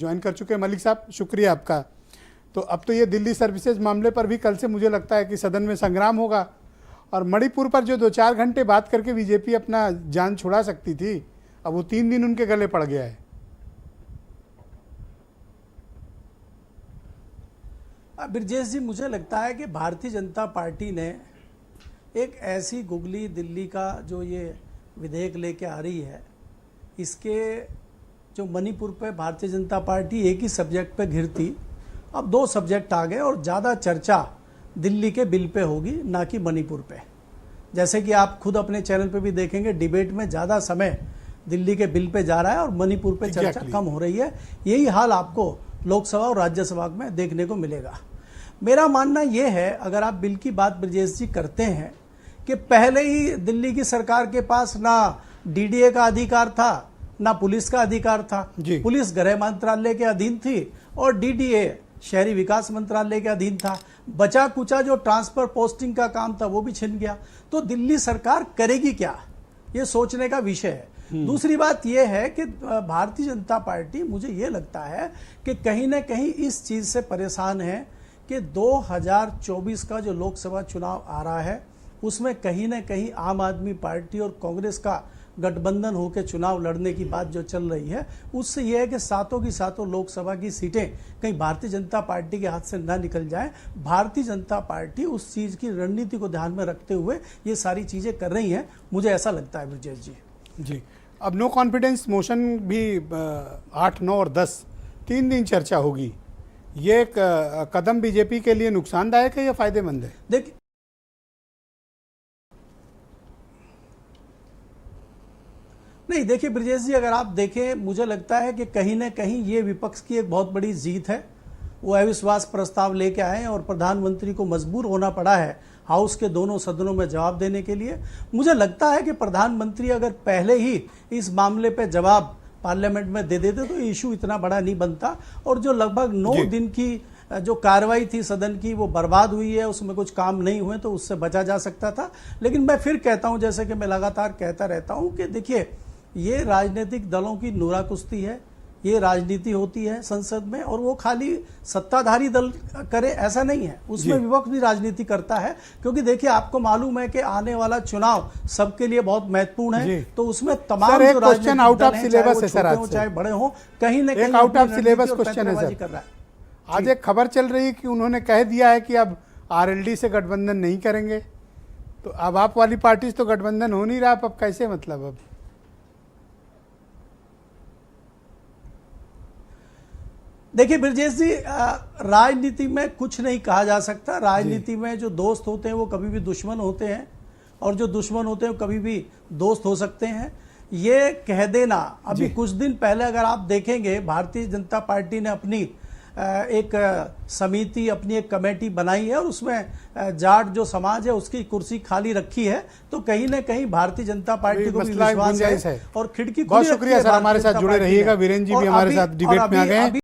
Join कर चुके हैं। मलिक साहब, शुक्रिया आपका। तो अब तो ये दिल्ली सर्विसेज मामले पर भी कल से मुझे लगता है कि सदन में संग्राम होगा, और मणिपुर पर जो 2-4 घंटे बात करके बीजेपी अपना जान छुड़ा सकती थी, अब वो 3 दिन उनके गले पड़ गया है। ब्रजेश जी, मुझे लगता है कि भारतीय जनता पार्टी ने एक ऐसी गुगली दिल्ली का जो ये विधेयक लेके आ रही है, इसके जो मणिपुर पे भारतीय जनता पार्टी एक ही सब्जेक्ट पे घिरती, अब 2 सब्जेक्ट आ गए और ज़्यादा चर्चा दिल्ली के बिल पे होगी, ना कि मणिपुर पे। जैसे कि आप खुद अपने चैनल पे भी देखेंगे, डिबेट में ज़्यादा समय दिल्ली के बिल पे जा रहा है और मणिपुर पे चर्चा कम हो रही है। यही हाल आपको लोकसभा और राज्यसभा में देखने को मिलेगा। मेरा मानना यह है, अगर आप बिल की बात ब्रजेश जी करते हैं, कि पहले ही दिल्ली की सरकार के पास ना डीडीए का अधिकार था, ना पुलिस का अधिकार था। पुलिस गृह मंत्रालय के अधीन थी और डीडीए शहरी विकास मंत्रालय के अधीन था। बचा कुचा जो ट्रांसफर पोस्टिंग का काम था वो भी छिन गया। तो दिल्ली सरकार करेगी क्या, ये सोचने का विषय है। दूसरी बात यह है कि भारतीय जनता पार्टी, मुझे ये लगता है कि कहीं ना कहीं इस चीज से परेशान है कि 2024 का जो लोकसभा चुनाव आ रहा है, उसमें कहीं ना कहीं आम आदमी पार्टी और कांग्रेस का गठबंधन होकर चुनाव लड़ने की बात जो चल रही है, उससे यह है कि सातों की सातों लोकसभा की सीटें कहीं भारतीय जनता पार्टी के हाथ से ना निकल जाए। भारतीय जनता पार्टी उस चीज की रणनीति को ध्यान में रखते हुए ये सारी चीजें कर रही हैं, मुझे ऐसा लगता है ब्रजेश जी। अब नो कॉन्फिडेंस मोशन भी 8, 9 और 10 3 दिन चर्चा होगी। ये एक कदम बीजेपी के लिए नुकसानदायक है या फायदेमंद है? देखिए ब्रजेश जी, अगर आप देखें, मुझे लगता है कि कहीं ना कहीं ये विपक्ष की एक बहुत बड़ी जीत है। वो अविश्वास प्रस्ताव लेके आए और प्रधानमंत्री को मजबूर होना पड़ा है हाउस के दोनों सदनों में जवाब देने के लिए। मुझे लगता है कि प्रधानमंत्री अगर पहले ही इस मामले पे जवाब पार्लियामेंट में दे देते तो इशू इतना बड़ा नहीं बनता, और जो लगभग 9 दिन की जो कार्रवाई थी सदन की वो बर्बाद हुई है, उसमें कुछ काम नहीं हुए, तो उससे बचा जा सकता था। लेकिन मैं फिर कहता हूं, जैसे कि मैं लगातार कहता रहता हूं, कि देखिए, ये राजनीतिक दलों की नूरा कुश्ती है, ये राजनीति होती है संसद में, और वो खाली सत्ताधारी दल करे ऐसा नहीं है, उसमें विपक्ष भी राजनीति करता है। क्योंकि देखिए, आपको मालूम है कि आने वाला चुनाव सबके लिए बहुत महत्वपूर्ण है, तो उसमें तमाम जो क्वेश्चन आउट ऑफ सिलेबस है सर, चाहे बड़े हो, कहीं ना कहीं आउट ऑफ सिलेबस क्वेश्चन है सर। आज एक खबर चल रही है कि उन्होंने कह दिया है कि अब आरएलडी से गठबंधन नहीं करेंगे। तो अब आप वाली पार्टी तो गठबंधन हो नहीं रहा, अब कैसे, मतलब अब? देखिए ब्रजेश जी, राजनीति में कुछ नहीं कहा जा सकता। राजनीति में जो दोस्त होते हैं वो कभी भी दुश्मन होते हैं, और जो दुश्मन होते हैं वो कभी भी दोस्त हो सकते हैं। ये कह देना, अभी कुछ दिन पहले अगर आप देखेंगे, भारतीय जनता पार्टी ने अपनी एक समिति, अपनी एक कमेटी बनाई है, और उसमें जाट जो समाज है उसकी कुर्सी खाली रखी है। तो कहीं ना कहीं भारतीय जनता पार्टी को भी विश्वास है और खिड़की। बहुत शुक्रिया सर, हमारे साथ जुड़े रहिएगा। वीरेंद्र जी भी हमारे साथ डिबेट में आ गए हैं।